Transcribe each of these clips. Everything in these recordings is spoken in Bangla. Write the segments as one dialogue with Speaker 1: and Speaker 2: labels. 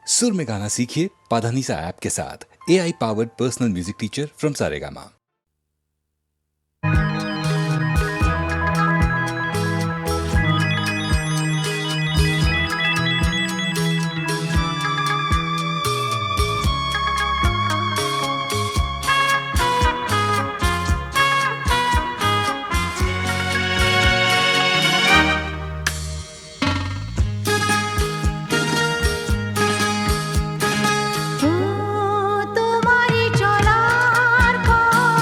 Speaker 1: सुर में गाना सीखिए पाधानीसा ऐप के साथ। AI powered personal music teacher from Saregama.
Speaker 2: তোমারি চলার পথ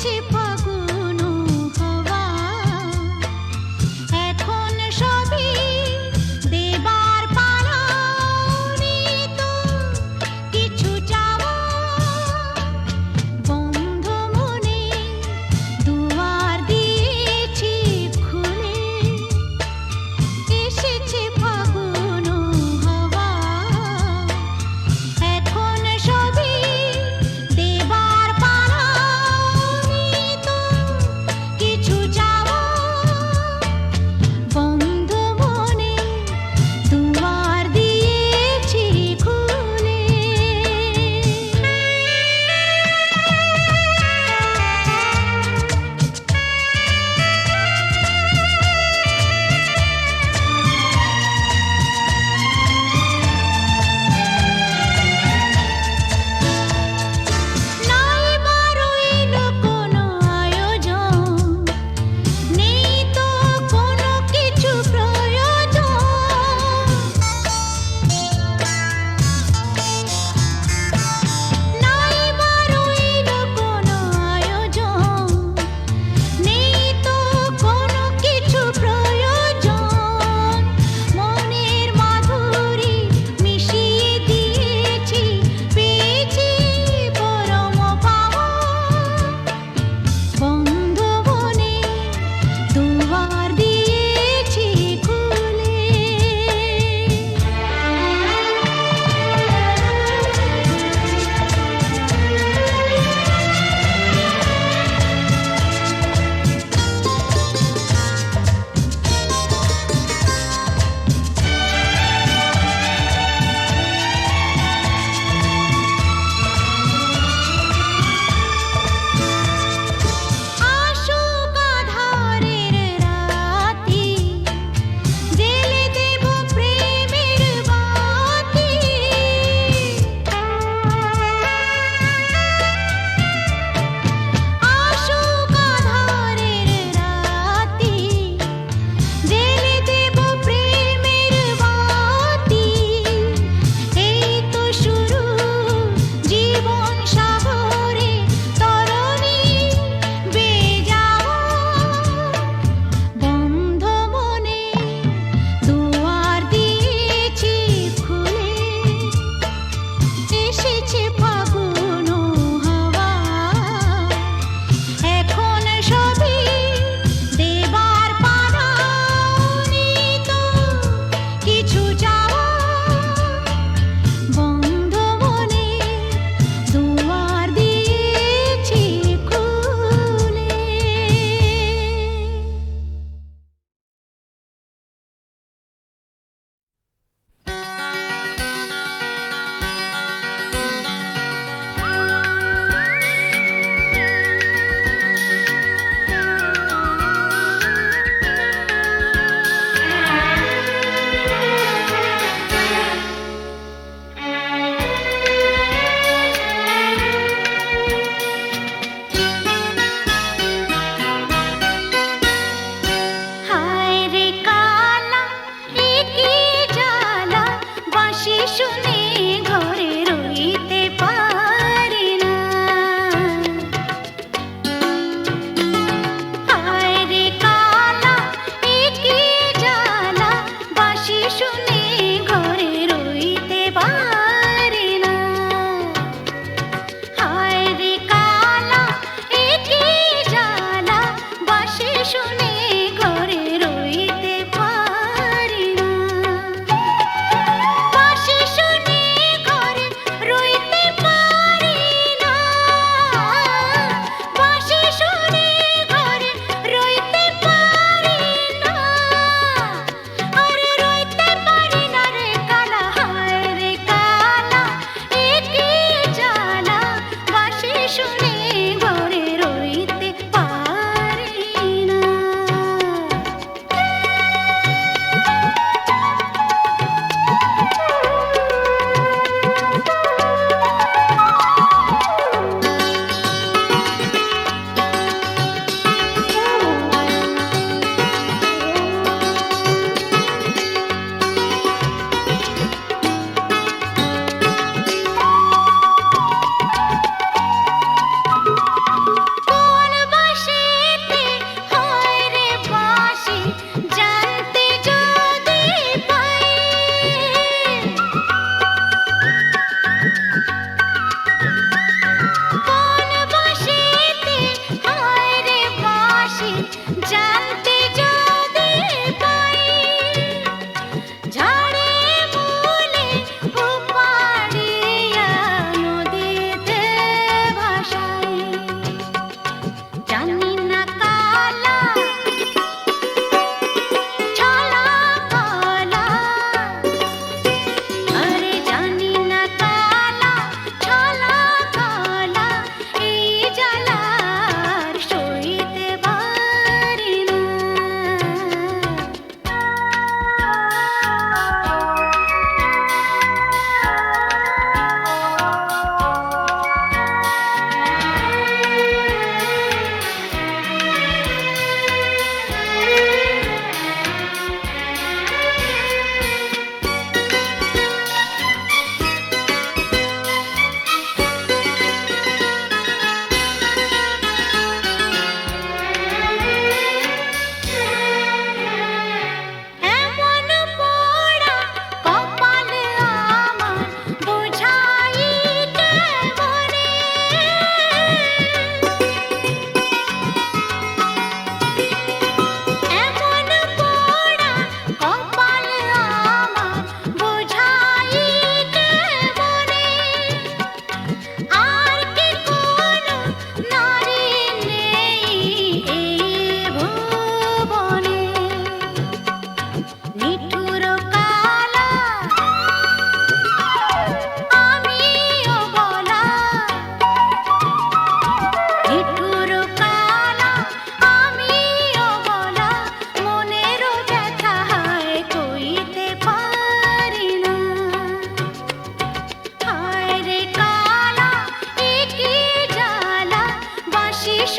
Speaker 2: এসেছে ফাগুন হাওয়া, এখন সবই দেবার পালা, তো কিছু চাওয়া বন্ধ মনে দুয়ার দিয়েছি খুলে, এসেছে ফাগুন হাওয়া, এখন সবই দেবার পালা,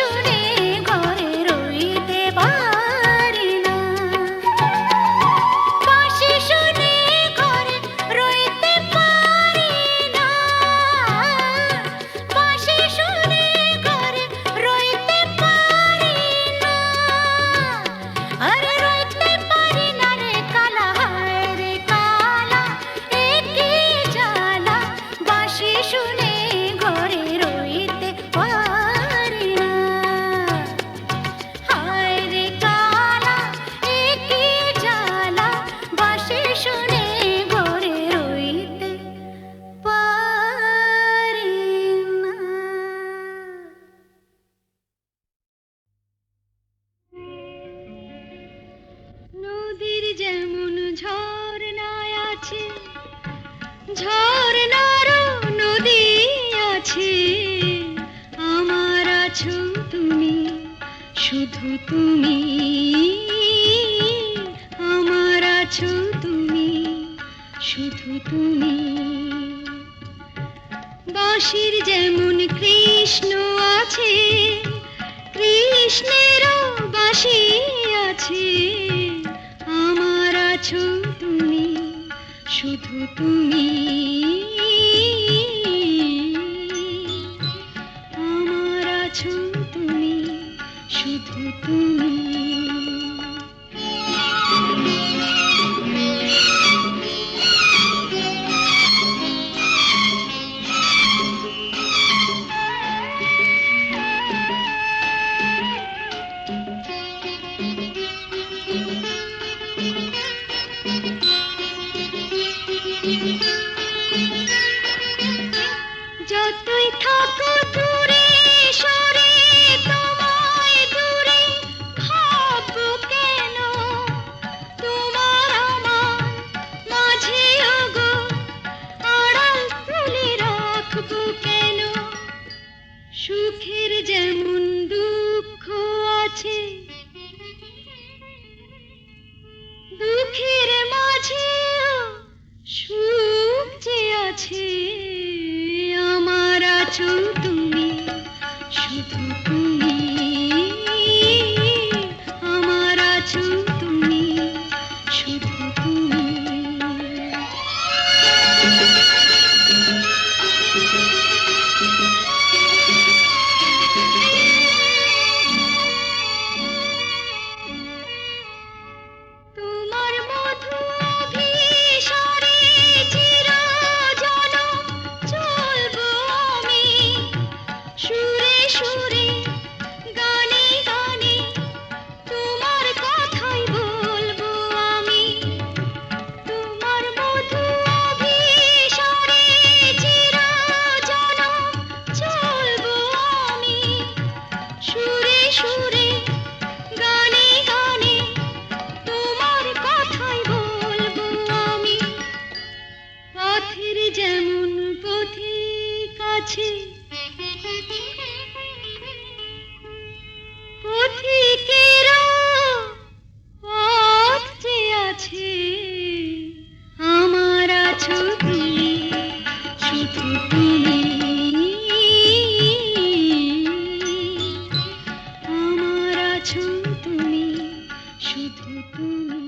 Speaker 2: শুনে ঘরে রইতে পারি না বাঁশি শুনে ঘরে রইতে পারি না বাঁশি শুনে ঘরে রইতে পারি না আরে রইতে পারি না রে কালা হায় রে কালা একে জ্বালা বাঁশি শুনে ঘরে রইতে পারি না হায় রে কালা একে জ্বালা বাঁশি শুনে ঘরে রইতে পারি না নদীর যেমন ঝর্ণায় আছে ঝর্ণারও নদী আছে আমার আছো তুমি শুধু তুমি আমার আছো তুমি শুধু তুমি বাঁশির যেমন কৃষ্ণ আছে কৃষ্ণেরও বাঁশি আছে আমার আছো তুমি শুধু তুমি আমার আছো তুমি শুধু তুমি যতই থাকো দূরে সরে তোমায় দূরে ভাববো কেন তোমার আমার মাঝে ওগো আড়াল তুলে রাখবো কেন সুখের যেমন দুঃখ আছে দুঃখের মাঝেও সুখ যে আছে আমার আছো তুমি শুধু তুমি আমার আছো তুমি শুধু তুমি তোমার মধু অভিসারে চিরজনম চলবো আমি সুরে সুরে গানে গানে তোমার কথাই বলবো আমি তোমার মধু অভিসারে চিরজনম চলবো আমি সুরে সুরে গানে গানে তোমার কথাই বলবো আমি পথের যেমন পথিক আছে পথিকেরও পথ যে আছে আমার আছো তুমি শুধু তুমি আমার আছো তুমি শুধু তুমি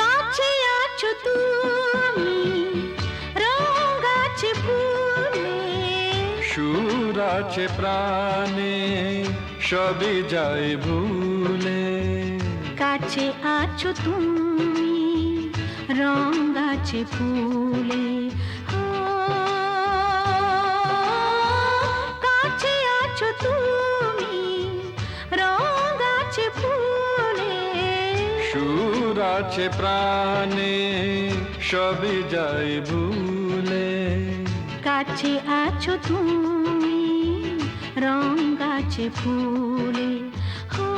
Speaker 2: কাছে আছো তুমি রঙ আছে ফুলে
Speaker 3: সুর আছে প্রাণে সবই যায় ভুলে
Speaker 2: কাছে আছো তুমি রঙ আছে ফুলে কাছে আছো তুমি রঙ আছে ফুলে
Speaker 3: সুর আছে প্রাণে সবই যায় ভুলে
Speaker 2: কাছে আছো তুমি গাছে ফুলে হো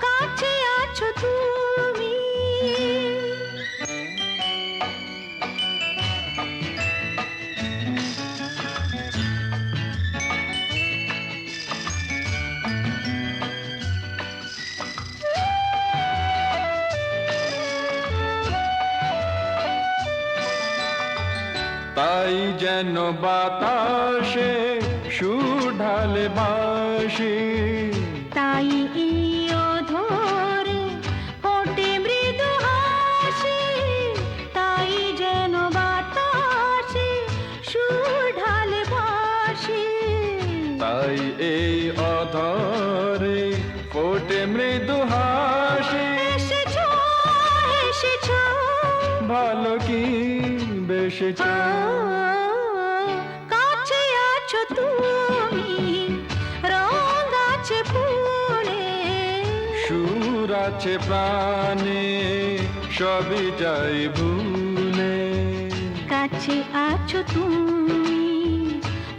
Speaker 2: কাছে আছো তুমি
Speaker 3: তাই যেন বাতাসে সুর ঢালে বাঁশি,
Speaker 2: তাই এই অধরে ফোটে মৃদু হাসি তাই যেন বাতাসে সুর ঢালে বাঁশি
Speaker 3: তাই এই অধরে ফোটে মৃদু হাসি।
Speaker 2: এসেছো এসেছো
Speaker 3: ভালো কি বেসেছ,
Speaker 2: কাছে আছো তুমি রং আছে ফুলে
Speaker 3: সুর আছে প্রাণে সবই যাই ভুলে।
Speaker 2: কাছে আছো তুমি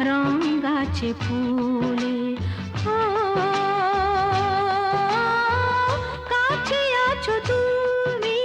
Speaker 2: রং আছে ফুলে ও কাছে আছো তুমি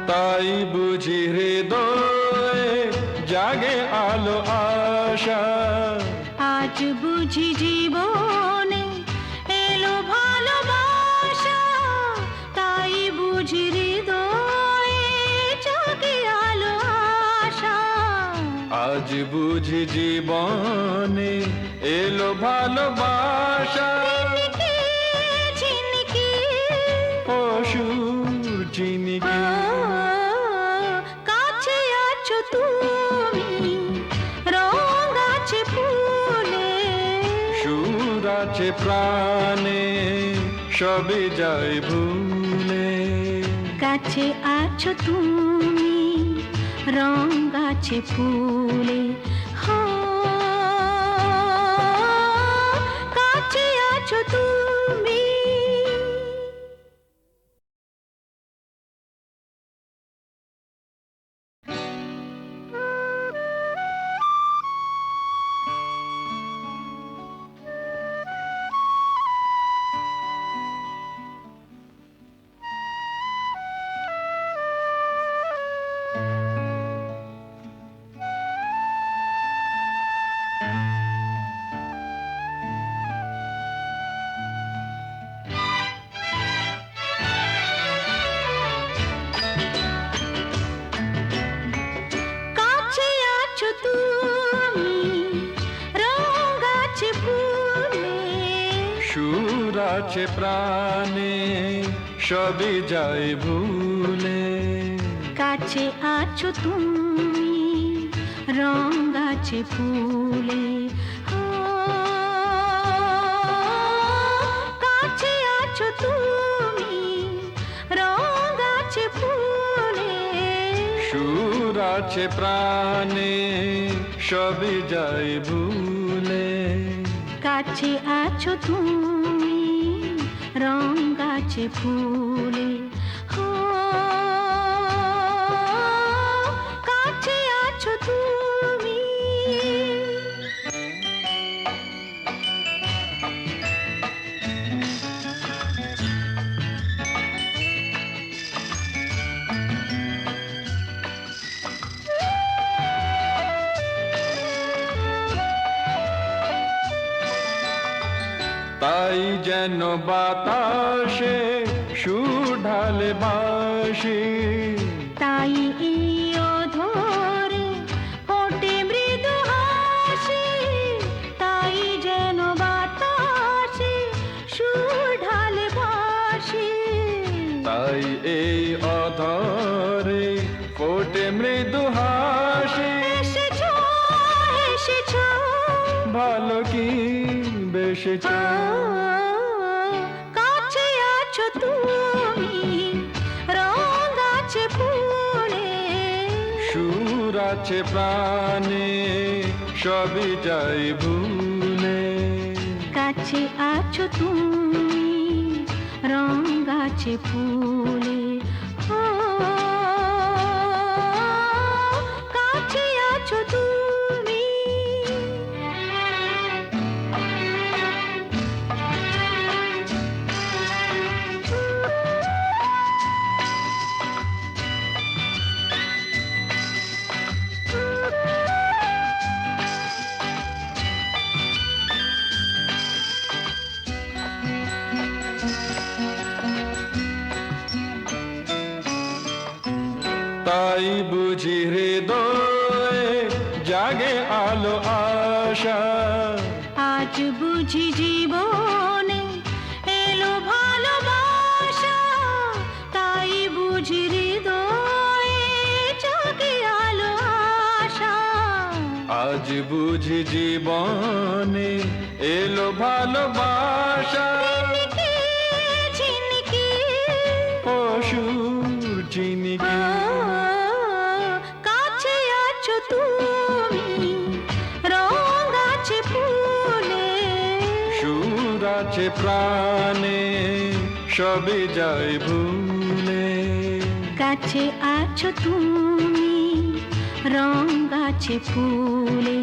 Speaker 3: তাই বুঝি হৃদয়ে জাগে আলো আশা,
Speaker 2: আজ বুঝি জীবনে এলো ভালোবাসা তাই বুঝি হৃদয়ে জাগে আলো আশা
Speaker 3: আজ বুঝি জীবনে এলো ভালোবাসা।
Speaker 2: ঝিনকে ঝিনকে
Speaker 3: অসুর চিনিকে
Speaker 2: কাছে আছো তুমি রং আছে ফুলে
Speaker 3: সুর আছে প্রাণে সবই যাই ভুলে।
Speaker 2: কাছে আছো তুমি রং আছে ফুলে হো কাছে আছো তুমি কাছে আছো তুমি রং আছে ফুলে
Speaker 3: সুর আছে প্রাণে সবই যাই ভুলে।
Speaker 2: কাছে আছো তুমি রং আছে ফুলে ও কাছে আছো তুমি রং আছে ফুলে
Speaker 3: সুর আছে প্রাণে সবই যাই ভুলে।
Speaker 2: কাছে আছো তুমি রং আছে ফুলে ও কাছে আছো তুমি
Speaker 3: তাই যেন বাতাসে সুর ঢালে বাঁশি,
Speaker 2: তাই এই অধরে ফোটে মৃদু হাসি তাই যেন বাতাসে সুর ঢালে বাঁশি
Speaker 3: তাই এই অধরে ফোটে মৃদু হাসি।
Speaker 2: এসেছো এসেছো
Speaker 3: ভালো কি বেসেছ,
Speaker 2: কাছে
Speaker 3: আছে প্রাণে সবই যাই ভুলে
Speaker 2: কাছে আছো তুমি রং গাছে ফুলে ও কাছে আছো তুমি
Speaker 3: তাই বুঝি হৃদয়ে জাগে আলো আশা
Speaker 2: আজ বুঝি জীবনে এলো ভালোবাসা তাই বুঝি হৃদয়ে জাগে আলো আশা
Speaker 3: আজ বুঝি জীবনে এলো ভালোবাসা
Speaker 2: ঝিনকে ঝিনকে
Speaker 3: পশুর ঝিনিকে
Speaker 2: কাছে আছো তুমি রং আছে ফুলে
Speaker 3: সুর আছে প্রাণে সবে যাই ভুলে
Speaker 2: কাছে আছো তুমি রং আছে ফুলে